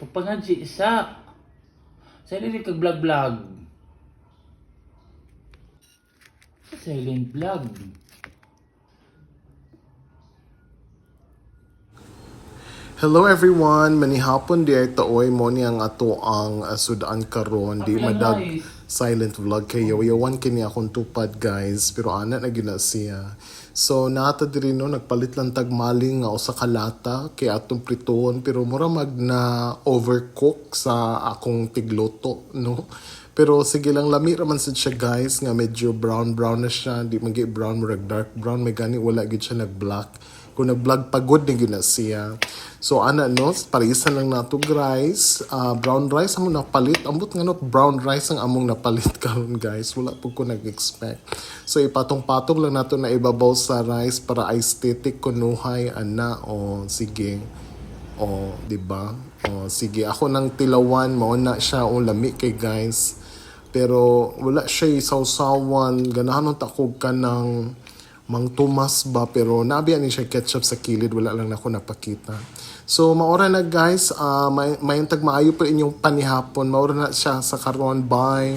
Papangadji isa. Sa dili kag vlog-vlog. Silent vlog. Hello everyone, manihapon di ay taoy mo ni ang ato ang sudan karon di madag silent vlog kayo. Yawan kini akong tupad guys, pero ana na gina siya. So nata diri no nagpalit lang tag maling nga usa ka lata kay atong pritoon pero mura mag na overcook sa akong tigluto no. Pero sige lang lami raman sad siya guys nga medyo brown na siya, di magi brown murag dark brown may gani wala gid siya nag black. Kung nag-vlog pagod na yun na siya. So, ana no, parisan lang nato guys. Brown rice among napalit. Ambot nga no, brown rice ang among napalit karon guys. Wala po ko nag-expect. So, ipatong-patong lang nato na ibabaw sa rice para aesthetic kunuhay, ana. O, sige. O, diba? O, sige. Ako nang tilawan, mauna siya o lami kay guys. Pero, wala siya isawsawan. Ganahan takog ka ng Mang Tomas ba, pero nabiyan ni siya ketchup sa kilid, wala lang ako napakita. So maura na guys, may tag maayo pa inyong panihapon, maura na siya sa karon, bye.